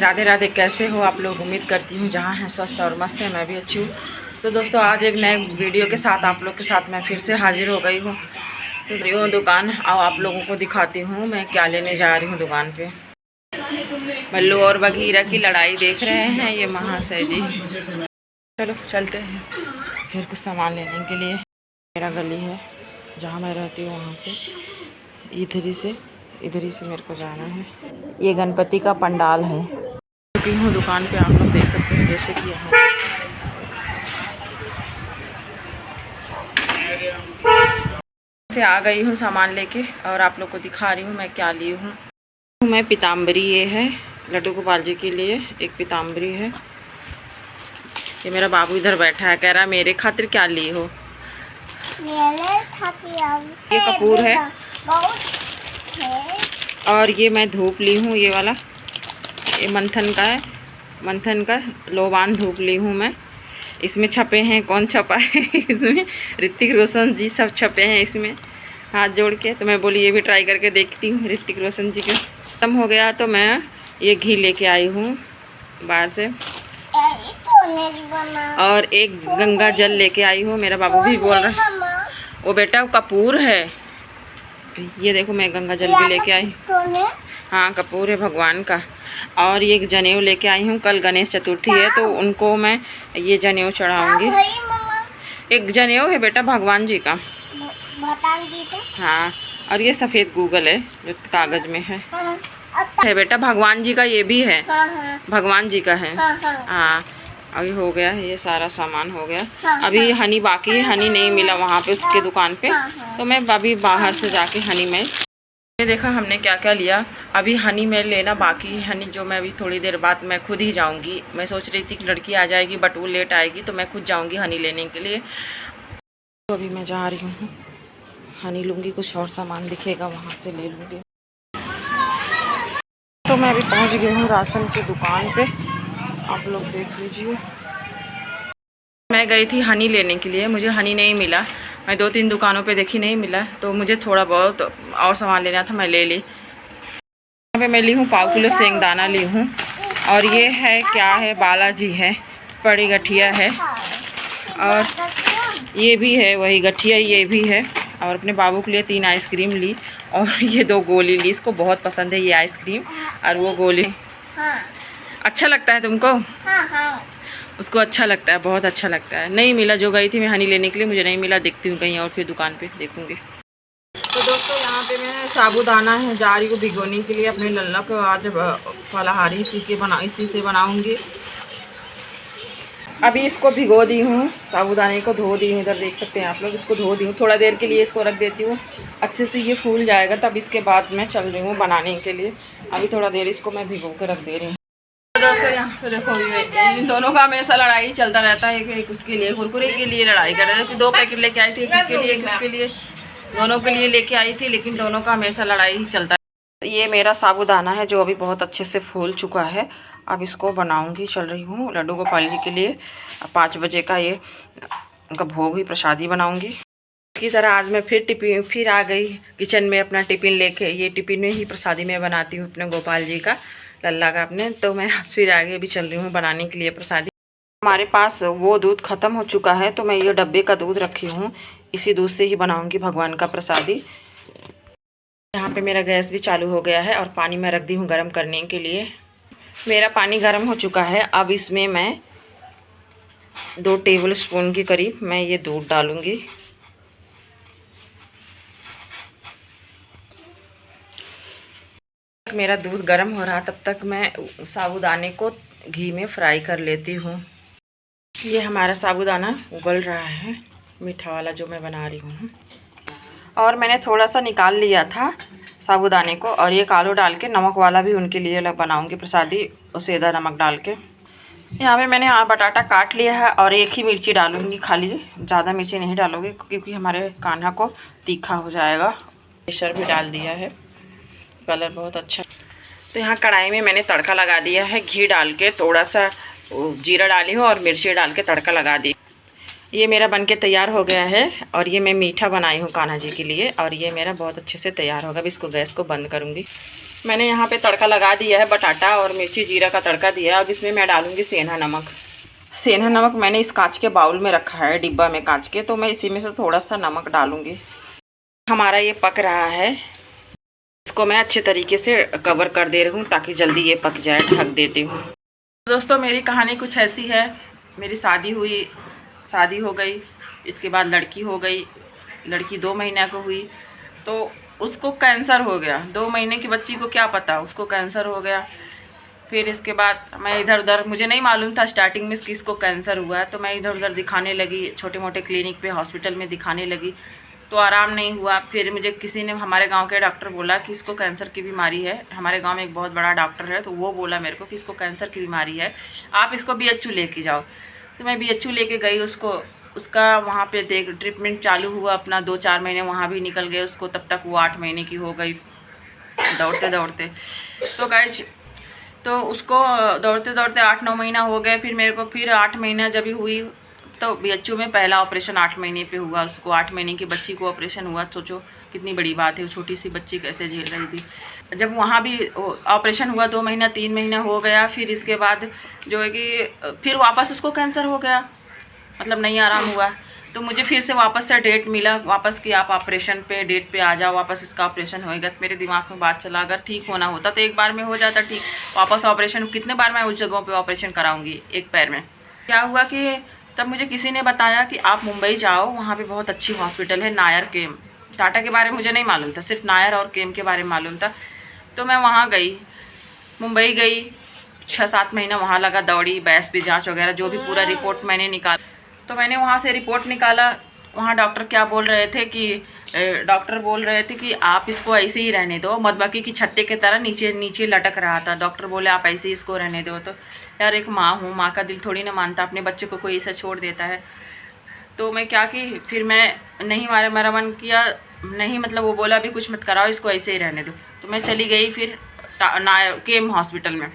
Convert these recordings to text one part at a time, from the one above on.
राधे राधे, कैसे हो आप लोग। उम्मीद करती हूँ जहाँ हैं स्वस्थ और मस्त है, मैं भी अच्छी हूँ। तो दोस्तों आज एक नए वीडियो के साथ आप लोग के साथ मैं फिर से हाजिर हो गई हूँ। तो दुकान आओ आप लोगों को दिखाती हूँ मैं क्या लेने जा रही हूँ दुकान पे। मल्लू और बगीरा की लड़ाई देख रहे हैं ये महाशय जी। चलो चलते हैं फिर कुछ सामान लेने के लिए। मेरा गली है जहाँ मैं रहती हूँ, वहाँ से इधर ही से मेरे को जाना है। ये गणपति का पंडाल है। चुकी हूँ दुकान पे, आप लोग देख सकते हैं जैसे कि यहाँ से आ गई हूँ सामान लेके और आप लोग को दिखा रही हूँ मैं क्या ली हूँ। मैं पीताम्बरी, ये है लड्डू गोपाल जी के लिए एक पीताम्बरी है। ये मेरा बाबू इधर बैठा है, कह रहा मेरे खातिर क्या ली हो। मेरे खातिर ये कपूर है और ये मैं धूप ली हूँ, ये वाला ये मंथन का है। मंथन का लोबान धूप ली हूँ मैं। इसमें छपे हैं, कौन छपा है इसमें, ऋतिक रोशन जी सब छपे हैं इसमें हाथ जोड़ के। तो मैं बोली ये भी ट्राई करके देखती हूँ। ऋतिक रोशन जी के खत्म हो गया तो मैं ये घी लेके आई हूँ बाहर से, और एक गंगा जल लेके आई हूँ। मेरा बाबू भी बोल रहा है वो बेटा कपूर है। ये देखो मैं गंगा जल भी लेके आई। हाँ कपूर है भगवान का। और ये जनेऊ लेके आई हूँ, कल गणेश चतुर्थी है तो उनको मैं ये जनेऊ चढ़ाऊंगी। एक जनेऊ है बेटा भगवान जी का। हाँ और ये सफ़ेद गूगल है जो कागज में है बेटा भगवान जी का। ये भी है भगवान जी का है। हाँ अभी हो गया ये सारा सामान हो गया। अभी हनी बाकी है, हनी नहीं मिला वहाँ पे उसके दुकान पे, तो मैं अभी बाहर से जाके हनी में देखा हमने क्या क्या लिया। अभी हनी में लेना बाकी है। हनी जो मैं अभी थोड़ी देर बाद मैं खुद ही जाऊंगी। मैं सोच रही थी कि लड़की आ जाएगी बट वो लेट आएगी तो मैं खुद जाऊंगी हनी लेने के लिए। तो अभी मैं जा रही हूँ हनी लूँगी, कुछ और सामान दिखेगा वहाँ से ले लूँगी। तो मैं अभी पहुँच गई हूँ राशन की दुकान पे, आप लोग देख लीजिए। मैं गई थी हनी लेने के लिए, मुझे हनी नहीं मिला। मैं 2-3 दुकानों पे देखी, नहीं मिला, तो मुझे थोड़ा बहुत और सामान लेना था, मैं ले ली। यहाँ पे मैं ली हूँ 1/4 किलो सेंगदाना ली हूँ। और ये है क्या है, बालाजी है, बड़ी गठिया है। और ये भी है वही गठिया, ये भी है। और अपने बाबू के लिए 3 आइसक्रीम ली और ये 2 गोली ली। इसको बहुत पसंद है ये आइसक्रीम और वो गोली। अच्छा लगता है तुमको? उसको अच्छा लगता है, बहुत अच्छा लगता है। नहीं मिला, जो गई थी मैं हनी लेने के लिए, मुझे नहीं मिला। देखती हूँ कहीं और फिर दुकान पे देखूँगी। तो दोस्तों यहाँ पे मैं साबूदाना है जा रही को भिगोने के लिए अपने लल्ला को। आज फलाहारी इसी से बनाऊँगी। अभी इसको भिगो दी हूँ, साबूदाने को धो दी हूँ। इधर देख सकते हैं आप लोग, इसको धो दी हूँ। थोड़ा देर के लिए इसको रख देती हूँ, अच्छे से ये फूल जाएगा, तब इसके बाद मैं चल रही हूँ बनाने के लिए। अभी थोड़ा देर इसको मैं भिगो के रख दे रही हूँ। दोस्तों यहाँ पे देखो इन दोनों का हमेशा लड़ाई चलता रहता है। एक उसके लिए कुरकुरे के लिए लड़ाई कर रहे थे। 2 पैकेट लेके आई थी, एक इसके लिए एक इसके लिए, दोनों के लिए लेके आई थी, लेकिन दोनों का हमेशा लड़ाई ही चलता है। ये मेरा साबूदाना है जो अभी बहुत अच्छे से फूल चुका है। अब इसको बनाऊंगी, चल रही हूँ लड्डू गोपाल जी के लिए। 5 बजे का ये उनका भोग ही प्रसादी बनाऊंगी। की तरह आज मैं फिर आ गई किचन में अपना टिफ़िन लेके। ये टिफ़िन में ही प्रसादी मैं बनाती हूँ अपने गोपाल जी का, लल्ला का अपने। तो मैं फिर आगे भी चल रही हूँ बनाने के लिए प्रसादी। हमारे पास वो दूध ख़त्म हो चुका है तो मैं ये डब्बे का दूध रखी हूँ, इसी दूध से ही बनाऊँगी भगवान का प्रसादी। यहाँ पे मेरा गैस भी चालू हो गया है और पानी मैं रख दी हूँ गर्म करने के लिए। मेरा पानी गर्म हो चुका है। अब इसमें मैं 2 टेबल स्पून के करीब मैं ये दूध डालूँगी। मेरा दूध गर्म हो रहा, तब तक मैं साबूदाने को घी में फ्राई कर लेती हूँ। ये हमारा साबूदाना उबल रहा है, मीठा वाला जो मैं बना रही हूँ। और मैंने थोड़ा सा निकाल लिया था साबूदाने को, और ये कालो डाल के नमक वाला भी उनके लिए अलग बनाऊँगी प्रसादी, सेधा नमक डाल के। यहाँ पे मैंने बटाटा काट लिया है और एक ही मिर्ची डालूँगी खाली, ज़्यादा मिर्ची नहीं डालूँगी क्योंकि हमारे कान्हा को तीखा हो जाएगा। प्रेशर भी डाल दिया है, कलर बहुत अच्छा। तो यहाँ कढ़ाई में मैंने तड़का लगा दिया है, घी डाल के थोड़ा सा जीरा डाली हूँ और मिर्ची डाल के तड़का लगा दी। ये मेरा बनके तैयार हो गया है और ये मैं मीठा बनाई हूँ कान्हा जी के लिए, और ये मेरा बहुत अच्छे से तैयार होगा। अब इसको गैस को बंद करूँगी। मैंने यहाँ पे तड़का लगा दिया है, बटाटा और मिर्ची जीरा का तड़का दिया है। अब इसमें मैं डालूँगी सेंधा नमक। सेंधा नमक मैंने इस कांच के बाउल में रखा है, डिब्बा में कांच के, तो मैं इसी में से थोड़ा सा नमक डालूँगी। हमारा ये पक रहा है, इसको मैं अच्छे तरीके से कवर कर दे रही हूँ ताकि जल्दी ये पक जाए। ढक देती हूँ। दोस्तों मेरी कहानी कुछ ऐसी है। मेरी शादी हो गई, इसके बाद लड़की हो गई। लड़की 2 महीने को हुई तो उसको कैंसर हो गया। 2 महीने की बच्ची को क्या पता, उसको कैंसर हो गया। फिर इसके बाद मैं इधर उधर, मुझे नहीं मालूम था स्टार्टिंग में किसको कैंसर हुआ है, तो मैं इधर उधर दिखाने लगी, छोटे मोटे क्लिनिक पे, हॉस्पिटल में दिखाने लगी, तो आराम नहीं हुआ। फिर मुझे किसी ने, हमारे गांव के डॉक्टर बोला कि इसको कैंसर की बीमारी है। हमारे गांव में एक बहुत बड़ा डॉक्टर है, तो वो बोला मेरे को कि इसको कैंसर की बीमारी है, आप इसको BHU लेके जाओ। तो मैं BHU लेके गई उसका वहाँ पे ट्रीटमेंट चालू हुआ अपना। 2-4 महीने वहाँ भी निकल गए उसको, तब तक वो 8 महीने की हो गई दौड़ते दौड़ते। तो गाइज, तो उसको दौड़ते दौड़ते 8-9 महीना हो गए। फिर मेरे को फिर 8 महीना जब हुई तो BHU में पहला ऑपरेशन 8 महीने पे हुआ उसको। 8 महीने की बच्ची को ऑपरेशन हुआ, सोचो कितनी बड़ी बात है, छोटी सी बच्ची कैसे झेल रही थी। जब वहाँ भी ऑपरेशन हुआ 2 महीना 3 महीना हो गया, फिर इसके बाद जो है कि फिर वापस उसको कैंसर हो गया, मतलब नहीं आराम हुआ। तो मुझे फिर से वापस से डेट मिला वापस कि आप ऑपरेशन पे डेट पे आ जाओ, वापस इसका ऑपरेशन होएगा। तो मेरे दिमाग में बात चला, अगर ठीक होना होता तो एक बार में हो जाता ठीक, वापस ऑपरेशन कितने बार मैं उस जगहों पे ऑपरेशन कराऊंगी एक पैर में। क्या हुआ कि तब मुझे किसी ने बताया कि आप मुंबई जाओ, वहाँ पे बहुत अच्छी हॉस्पिटल है, नायर केम। टाटा के बारे में मुझे नहीं मालूम था, सिर्फ नायर और केम के बारे में मालूम था। तो मैं वहाँ गई, मुंबई गई, 6-7 महीना वहाँ लगा, दौड़ी, बैस भी जाँच वगैरह जो भी पूरा रिपोर्ट मैंने निकाला। तो मैंने वहाँ से रिपोर्ट निकाला। वहाँ डॉक्टर क्या बोल रहे थे कि डॉक्टर बोल रहे थे कि आप इसको ऐसे ही रहने दो, मधुमक्खी की छत्ते की तरह नीचे नीचे लटक रहा था। डॉक्टर बोले आप ऐसे ही इसको रहने दो। तो यार एक माँ हूँ, माँ का दिल थोड़ी ना मानता, अपने बच्चे को कोई ऐसा छोड़ देता है। तो मैं क्या की, फिर मैं नहीं, मेरा मन किया नहीं, मतलब वो बोला अभी कुछ मत कराओ, इसको ऐसे ही रहने दो। तो मैं चली गई फिर केम हॉस्पिटल में।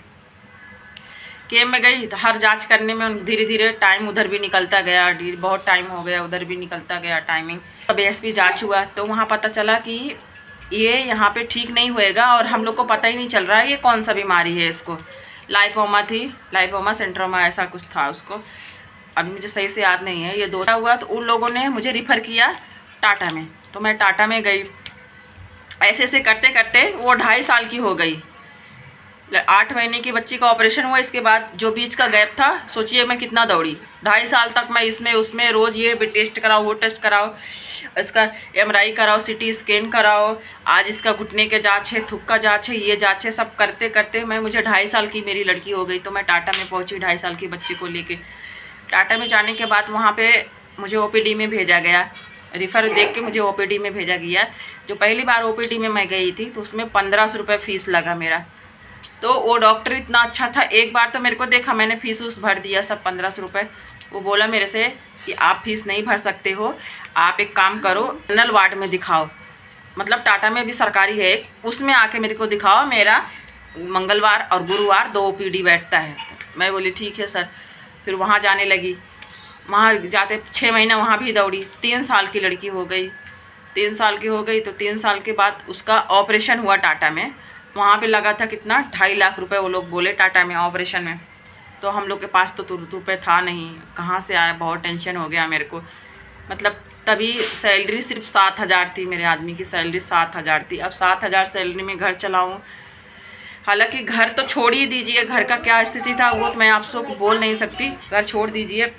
केम में गई, हर जांच करने में धीरे धीरे टाइम उधर भी निकलता गया, बहुत टाइम हो गया, उधर भी निकलता गया टाइमिंग। अब ASP जांच हुआ तो वहाँ पता चला कि ये यहाँ पे ठीक नहीं होएगा, और हम लोग को पता ही नहीं चल रहा है ये कौन सा बीमारी है। इसको लाइपोमा थी, लाइपोमा सेंट्रोमा ऐसा कुछ था उसको, अभी मुझे सही से याद नहीं है। ये 2 हुआ तो उन लोगों ने मुझे रिफ़र किया टाटा में। तो मैं टाटा में गई, ऐसे ऐसे करते करते वो 2.5 साल की हो गई। 8 महीने की बच्ची का ऑपरेशन हुआ, इसके बाद जो बीच का गैप था, सोचिए मैं कितना दौड़ी। 2.5 साल तक मैं इसमें उसमें रोज़ ये भी टेस्ट कराओ, वो टेस्ट कराओ, इसका MRI कराओ, CT स्कैन कराओ, आज इसका घुटने के जांच है, थुक का जांच है, ये जांच है, सब करते करते मुझे 2.5 साल की मेरी लड़की हो गई। तो मैं टाटा में पहुँची 2.5 साल की बच्ची को लेके। टाटा में जाने के बाद वहाँ पर मुझे OPD में भेजा गया, रिफ़र देख के मुझे OPD में भेजा गया। जो पहली बार OPD में मैं गई थी तो उसमें 1500 रुपये फ़ीस लगा मेरा। तो वो डॉक्टर इतना अच्छा था, एक बार तो मेरे को देखा, मैंने फ़ीस उस भर दिया सब 1500 रुपये। वो बोला मेरे से कि आप फ़ीस नहीं भर सकते हो, आप एक काम करो, जनरल वार्ड में दिखाओ, मतलब टाटा में भी सरकारी है, उसमें आके मेरे को दिखाओ, मेरा मंगलवार और गुरुवार 2 OPD बैठता है। मैं बोली ठीक है सर। फिर वहाँ जाने लगी, वहाँ जाते 6 महीना वहाँ भी दौड़ी। 3 साल की लड़की हो गई, 3 साल की हो गई। तो 3 साल के बाद उसका ऑपरेशन हुआ टाटा में। वहाँ पे लगा था कितना, 2.5 लाख रुपए वो लोग बोले टाटा में ऑपरेशन में। तो हम लोग के पास तो तुरंत रुपये था नहीं, कहाँ से आया, बहुत टेंशन हो गया मेरे को। मतलब तभी सैलरी सिर्फ 7,000 थी, मेरे आदमी की सैलरी 7,000 थी। अब 7,000 सैलरी में घर चलाऊँ, हालांकि घर तो छोड़ ही दीजिए, घर का क्या स्थिति था वो तो मैं आप सबको बोल नहीं सकती, घर छोड़ दीजिए।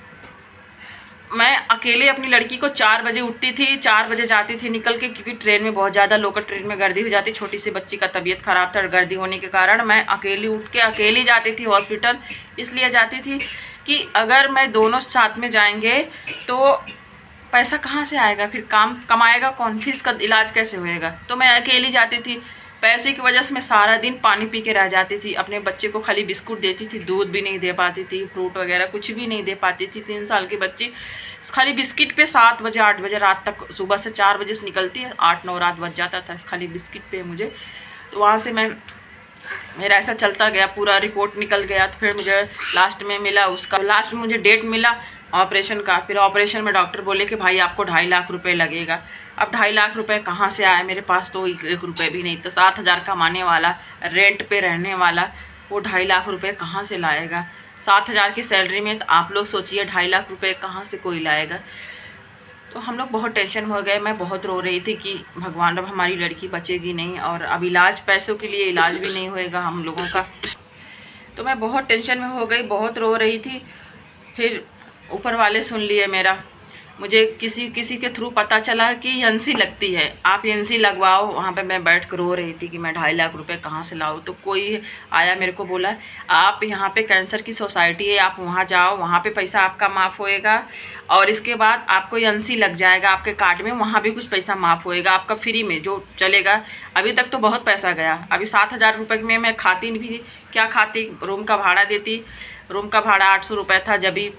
मैं अकेले अपनी लड़की को 4 बजे उठती थी, 4 बजे जाती थी निकल के, क्योंकि ट्रेन में बहुत ज़्यादा लोकल ट्रेन में गर्दी हो जाती। छोटी सी बच्ची का तबीयत ख़राब था, गर्दी होने के कारण मैं अकेली उठ के अकेली जाती थी हॉस्पिटल। इसलिए जाती थी कि अगर मैं दोनों साथ में जाएंगे तो पैसा कहाँ से आएगा, फिर काम कमाएगा कौन, फिर इसका इलाज कैसे होएगा। तो मैं अकेली जाती थी। पैसे की वजह से मैं सारा दिन पानी पी के रह जाती थी। अपने बच्चे को खाली बिस्कुट देती थी, दूध भी नहीं दे पाती थी, फ्रूट वगैरह कुछ भी नहीं दे पाती थी। 3 साल की बच्ची खाली बिस्किट पे 7 बजे 8 बजे रात तक, सुबह से 4 बजे से निकलती है, 8-9 रात बज जाता था खाली बिस्किट पे मुझे। तो वहाँ से मेरा ऐसा चलता गया, पूरा रिपोर्ट निकल गया। तो फिर मुझे लास्ट में मिला उसका, लास्ट में मुझे डेट मिला ऑपरेशन का। फिर ऑपरेशन में डॉक्टर बोले कि भाई आपको 2.5 लाख रुपए लगेगा। अब 2.5 लाख रुपए कहाँ से आए, मेरे पास तो 1 रुपये भी नहीं था। 7,000 कमाने वाला, रेंट पे रहने वाला, वो 2.5 लाख रुपए कहाँ से लाएगा। 7,000 की सैलरी में तो आप लोग सोचिए 2.5 लाख रुपए कहाँ से कोई लाएगा। तो हम लोग बहुत टेंशन में हो गए। मैं बहुत रो रही थी कि भगवान अब हमारी लड़की बचेगी नहीं, और अब इलाज, पैसों के लिए इलाज भी नहीं होएगा हम लोगों का। तो मैं बहुत टेंशन में हो गई, बहुत रो रही थी। फिर ऊपर वाले सुन लिए मेरा। मुझे किसी के थ्रू पता चला कि एनसी लगती है, आप एनसी लगवाओ। वहाँ पे मैं बैठ कर रो रही थी कि मैं 2.5 लाख रुपए कहाँ से लाऊँ। तो कोई आया, मेरे को बोला आप यहाँ पे कैंसर की सोसाइटी है, आप वहाँ जाओ, वहाँ पे पैसा आपका माफ़ होएगा, और इसके बाद आपको एनसी लग जाएगा आपके कार्ड में, वहाँ भी कुछ पैसा माफ़ होएगा आपका, फ्री में जो चलेगा। अभी तक तो बहुत पैसा गया। अभी 7,000 रुपये में मैं खाती भी क्या खाती, रूम का भाड़ा देती। रूम का भाड़ा 800 रुपये था जब भी।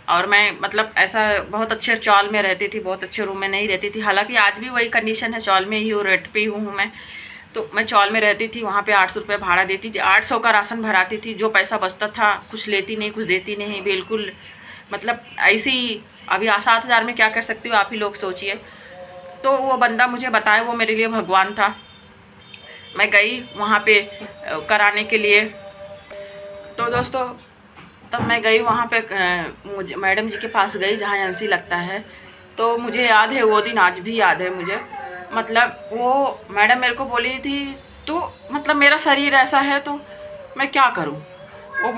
और मैं मतलब ऐसा बहुत अच्छे चौल में रहती थी, बहुत अच्छे रूम में नहीं रहती थी। हालांकि आज भी वही कंडीशन है, चौल में ही हूँ, रेंट पे हूँ मैं। तो मैं चौल में रहती थी, वहाँ पे 800 रुपये भाड़ा देती थी, 800 का राशन भराती थी। जो पैसा बचता था कुछ लेती नहीं, कुछ देती नहीं, बिल्कुल मतलब ऐसी। अभी 7,000 में क्या कर सकती हूँ आप ही लोग सोचिए। तो वो बंदा मुझे बताया, वो मेरे लिए भगवान था। मैं गई वहाँ पे कराने के लिए। तो दोस्तों तब मैं गई वहाँ पे, मुझे मैडम जी के पास गई जहाँ एनसी लगता है। तो मुझे याद है वो दिन, आज भी याद है मुझे। मतलब वो मैडम मेरे को बोली थी, तो मतलब मेरा शरीर ऐसा है तो मैं क्या करूँ। वो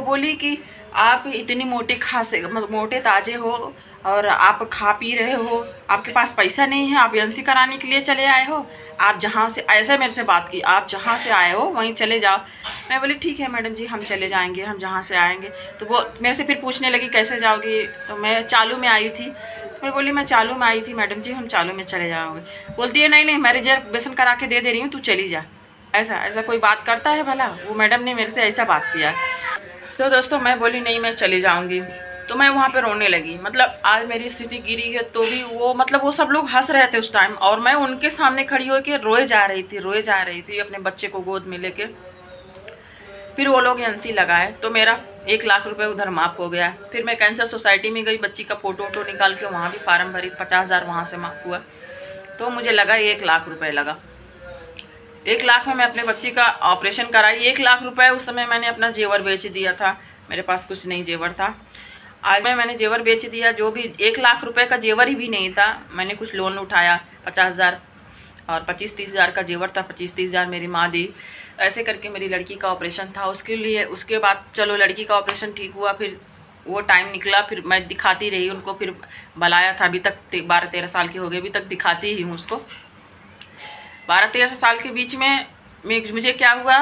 बोली कि आप इतनी मोटी खासे मतलब मोटे ताजे हो, और आप खा पी रहे हो, आपके पास पैसा नहीं है, आप एनसी कराने के लिए चले आए हो। आप जहाँ से, ऐसे मेरे से बात की, आप जहाँ से आए हो वहीं चले जाओ। मैं बोली ठीक है मैडम जी, हम चले जाएंगे, हम जहाँ से आएंगे। तो वो मेरे से फिर पूछने लगी कैसे जाओगी। तो मैं चालू में आई थी। मैं बोली मैं चालू में आई थी मैडम जी, हम चालू में चले जाओगे। बोलती है नहीं नहीं, मैं रिजर्वेशन करा के दे रही हूँ, तू चली जा। ऐसा कोई बात करता है भला। वो मैडम ने मेरे से ऐसा बात किया। तो दोस्तों मैं बोली नहीं, मैं चली जाऊँगी। तो मैं वहाँ पे रोने लगी। मतलब आज मेरी स्थिति गिरी है तो भी वो, मतलब वो सब लोग हंस रहे थे उस टाइम, और मैं उनके सामने खड़ी होकर रोए जा रही थी अपने बच्चे को गोद में लेके। फिर वो लोग एनसी लगाए तो मेरा 1 लाख रुपए उधर माफ़ हो गया। फिर मैं कैंसर सोसाइटी में गई, बच्ची का फ़ोटो वोटो निकाल के वहाँ भी फार्म भरी, 50,000 वहाँ से माफ़ हुआ। तो मुझे लगा 1 लाख रुपए लगा। 1 लाख में मैं अपने बच्ची का ऑपरेशन कराई। 1 लाख रुपए उस समय मैंने अपना जेवर बेच दिया था। मेरे पास कुछ नहीं जेवर था। आज मैंने जेवर बेच दिया। जो भी 1 लाख रुपए का जेवर ही भी नहीं था। मैंने कुछ लोन उठाया 50,000, और 25-30,000 का जेवर था, 25-30,000 मेरी माँ दी। ऐसे करके मेरी लड़की का ऑपरेशन था। उसके बाद चलो लड़की का ऑपरेशन ठीक हुआ। फिर वो टाइम निकला, फिर मैं दिखाती रही उनको। फिर बुलाया था, अभी तक 12-13 साल की हो गई, अभी तक दिखाती ही हूँ उसको। 12-13 साल के बीच में मुझे क्या हुआ,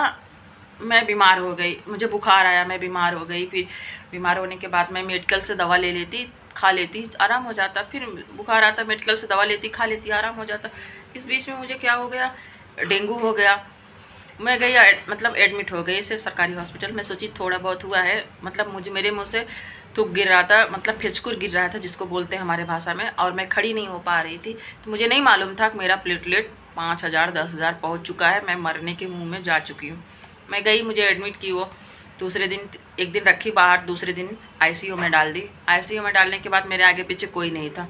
मैं बीमार हो गई, मुझे बुखार आया, मैं बीमार हो गई। फिर बीमार होने के बाद मैं मेडिकल से दवा ले लेती, खा लेती, आराम हो जाता। फिर बुखार आता, मेडिकल से दवा लेती, खा लेती, आराम हो जाता। इस बीच में मुझे क्या हो गया, डेंगू हो गया। मैं गई मतलब एडमिट हो गई इसे सरकारी हॉस्पिटल में। सोची थोड़ा बहुत हुआ है, मतलब मेरे मुँह से थूक गिर रहा था, मतलब फिचकुर गिर रहा था जिसको बोलते हैं हमारे भाषा में, और मैं खड़ी नहीं हो पा रही थी। तो मुझे नहीं मालूम था कि मेरा प्लेटलेट 5,000 10,000 पहुँच चुका है, मैं मरने के मुँह में जा चुकी हूँ। मैं गई, मुझे एडमिट की। वो दूसरे दिन, एक दिन रखी बाहर, दूसरे दिन आईसीयू में डाल दी। आईसीयू में डालने के बाद मेरे आगे पीछे कोई नहीं था।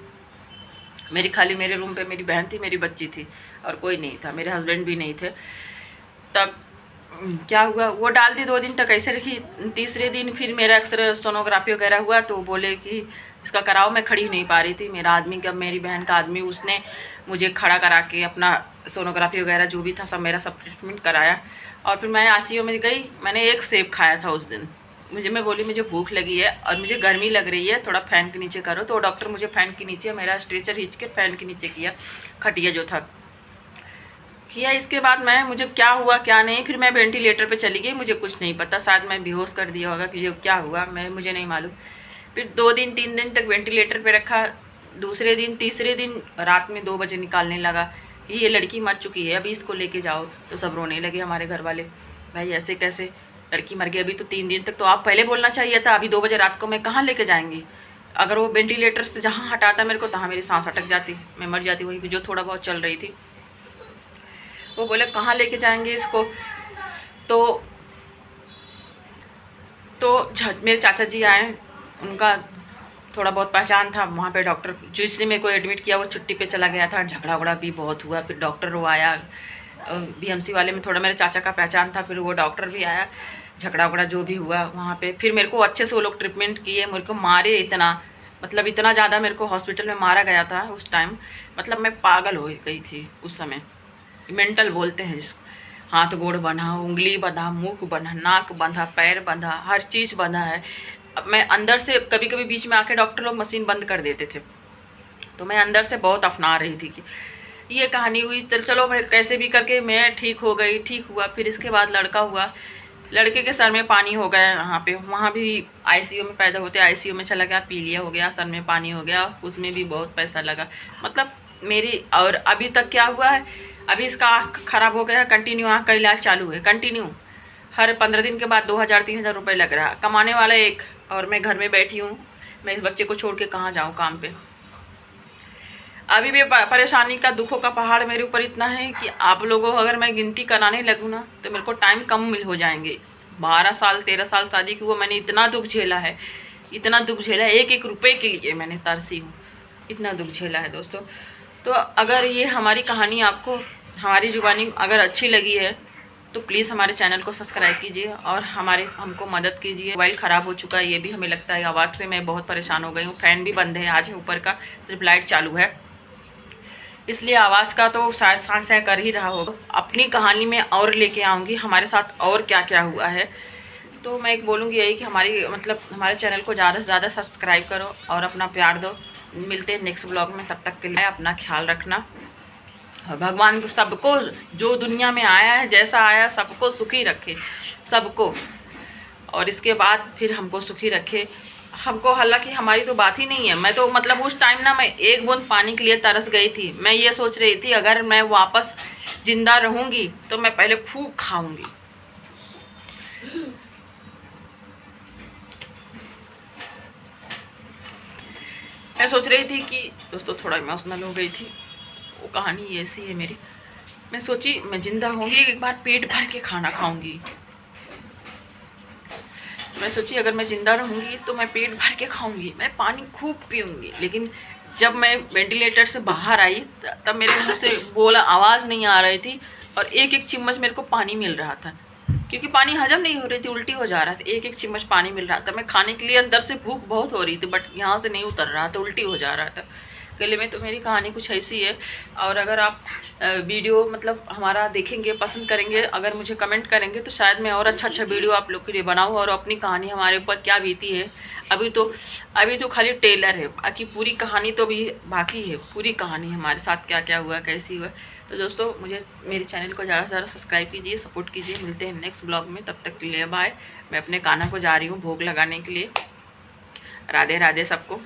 खाली मेरे रूम पे मेरी बहन थी, मेरी बच्ची थी, और कोई नहीं था, मेरे हस्बैंड भी नहीं थे। तब क्या हुआ, वो डाल दी, 2 दिन तक ऐसे रखी। तीसरे दिन फिर मेरा एक्सरे सोनोग्राफी वगैरह हुआ, तो बोले कि इसका कराओ। मैं खड़ी नहीं पा रही थी। मेरा आदमी का, मेरी बहन का आदमी, उसने मुझे खड़ा करा के अपना सोनोग्राफी वगैरह जो भी था सब मेरा सब ट्रीटमेंट कराया। और फिर मैं आईसीयू में गई। मैंने 1 सेब खाया था उस दिन। मैं बोली मुझे भूख लगी है और मुझे गर्मी लग रही है, थोड़ा फ़ैन के नीचे करो। तो डॉक्टर मुझे फ़ैन के नीचे, मेरा स्ट्रेचर खींच के फ़ैन के नीचे किया, खटिया जो था किया। इसके बाद मुझे क्या हुआ क्या नहीं, फिर मैं वेंटिलेटर पे चली गई। मुझे कुछ नहीं पता, शायद मैं बेहोश कर दिया होगा कि ये क्या हुआ, मुझे नहीं मालूम। फिर 2 दिन 3 दिन तक वेंटिलेटर पे रखा। तीसरे दिन रात में 2 बजे निकालने लगा, ये लड़की मर चुकी है, अभी इसको लेके जाओ। तो सब रोने लगे हमारे घर वाले, भाई ऐसे कैसे, लड़की मर गई, अभी तो 3 दिन तक तो आप पहले बोलना चाहिए था। अभी 2 बजे रात को मैं कहाँ लेके जाएंगी। अगर वो वेंटिलेटर से जहाँ हटाता मेरे को, तहाँ मेरी सांस अटक जाती, मैं मर जाती वहीं पर जो थोड़ा बहुत चल रही थी। वो बोले कहाँ लेके जाएंगे इसको। तो मेरे चाचा जी आए, उनका थोड़ा बहुत पहचान था वहाँ पे। डॉक्टर जिसने मेरे को एडमिट किया वो छुट्टी पे चला गया था, झगड़ा उगड़ा भी बहुत हुआ। फिर डॉक्टर वो आया, BMC वाले में थोड़ा मेरे चाचा का पहचान था, फिर वो डॉक्टर भी आया। झगड़ा उगड़ा जो भी हुआ वहाँ पे, फिर मेरे को अच्छे से वो लोग ट्रीटमेंट किए। मेरे को मारे इतना, मतलब इतना ज़्यादा मेरे को हॉस्पिटल में मारा गया था उस टाइम। मतलब मैं पागल हो गई थी उस समय, मेंटल बोलते हैं जिसको। हाथ गोड़ बंधा, उंगली बंधा, मुंह बंधा, नाक बंधा, पैर बंधा, हर चीज़ बंधा है। अब मैं अंदर से कभी कभी बीच में आके डॉक्टर लोग मशीन बंद कर देते थे, तो मैं अंदर से बहुत अफना रही थी कि ये कहानी हुई। तो चलो मैं कैसे भी करके मैं ठीक हो गई, ठीक हुआ। फिर इसके बाद लड़का हुआ, लड़के के सर में पानी हो गया यहाँ पे, वहाँ भी ICU में पैदा होते ICU में चला गया, पीलिया हो गया, सर में पानी हो गया, उसमें भी बहुत पैसा लगा। मतलब मेरी, और अभी तक क्या हुआ है, अभी इसका आँख खराब हो गया, कंटिन्यू आँख का इलाज चालू है, कंटिन्यू। हर 15 दिन के बाद 2000-3000 रुपये लग रहा है, कमाने वाला एक, और मैं घर में बैठी हूँ। मैं इस बच्चे को छोड़ के कहाँ जाऊँ काम पे। अभी भी परेशानी का, दुखों का पहाड़ मेरे ऊपर इतना है कि आप लोगों को अगर मैं गिनती कराने लगूँ ना तो मेरे को टाइम कम मिल हो जाएंगे। 12 साल 13 साल शादी की हुआ, मैंने इतना दुख झेला है, इतना दुख झेला है, एक एक रुपये के लिए मैंने तरसी हूँ, इतना दुख झेला है दोस्तों। तो अगर ये हमारी कहानी आपको, हमारी जुबानी अगर अच्छी लगी है तो प्लीज़ हमारे चैनल को सब्सक्राइब कीजिए और हमको मदद कीजिए। मोबाइल ख़राब हो चुका है, ये भी हमें लगता है, आवाज़ से मैं बहुत परेशान हो गई हूँ। फ़ैन भी बंद है आज, ऊपर का सिर्फ लाइट चालू है, इसलिए आवाज़ का तो शायद सांस कर ही रहा होगा। अपनी कहानी में और लेके आऊँगी हमारे साथ और क्या क्या हुआ है। तो मैं एक बोलूँगी यही कि हमारे चैनल को ज़्यादा से ज़्यादा सब्सक्राइब करो और अपना प्यार दो। मिलते हैं नेक्स्ट ब्लॉग में, तब तक के लिए अपना ख्याल रखना। और भगवान को, सबको जो दुनिया में आया है, जैसा आया, सबको सुखी रखे, सबको, और इसके बाद फिर हमको सुखी रखे हमको। हालांकि हमारी तो बात ही नहीं है। मैं तो मतलब उस टाइम ना, मैं एक बूंद पानी के लिए तरस गई थी। मैं ये सोच रही थी अगर मैं वापस जिंदा रहूँगी तो मैं पहले खूब खाऊंगी। मैं सोच रही थी कि दोस्तों, थोड़ा इमोशनल हो गई थी, वो कहानी ऐसी है मेरी। मैं सोची मैं जिंदा होंगी एक बार पेट भर के खाना खाऊंगी। मैं सोची अगर मैं ज़िंदा रहूँगी तो मैं पेट भर के खाऊंगी, मैं पानी खूब पीऊँगी। लेकिन जब मैं वेंटिलेटर से बाहर आई तब मेरे मुँह से बोला आवाज़ नहीं आ रही थी, और एक एक चिम्मच मेरे को पानी मिल रहा था, क्योंकि पानी हजम नहीं हो रही थी, उल्टी हो जा रहा था। एक एक चिम्मच पानी मिल रहा था। मैं खाने के लिए अंदर से भूख बहुत हो रही थी, बट यहाँ से नहीं उतर रहा था, उल्टी हो जा रहा था गले में। तो मेरी कहानी कुछ ऐसी है। और अगर आप वीडियो मतलब हमारा देखेंगे, पसंद करेंगे, अगर मुझे कमेंट करेंगे तो शायद मैं और अच्छा वीडियो आप लोग के लिए बनाऊँ और अपनी कहानी हमारे ऊपर क्या बीती है। अभी तो खाली टेलर है, बाकी पूरी कहानी तो भी बाकी है। पूरी कहानी हमारे साथ क्या क्या हुआ, कैसी हुआ। तो दोस्तों, मेरे चैनल को ज़्यादा से ज़्यादा सब्सक्राइब कीजिए, सपोर्ट कीजिए। मिलते हैं नेक्स्ट ब्लॉग में, तब तक के लिए बाय। मैं अपने कान्हा को जा रही हूँ भोग लगाने के लिए। राधे राधे सबको।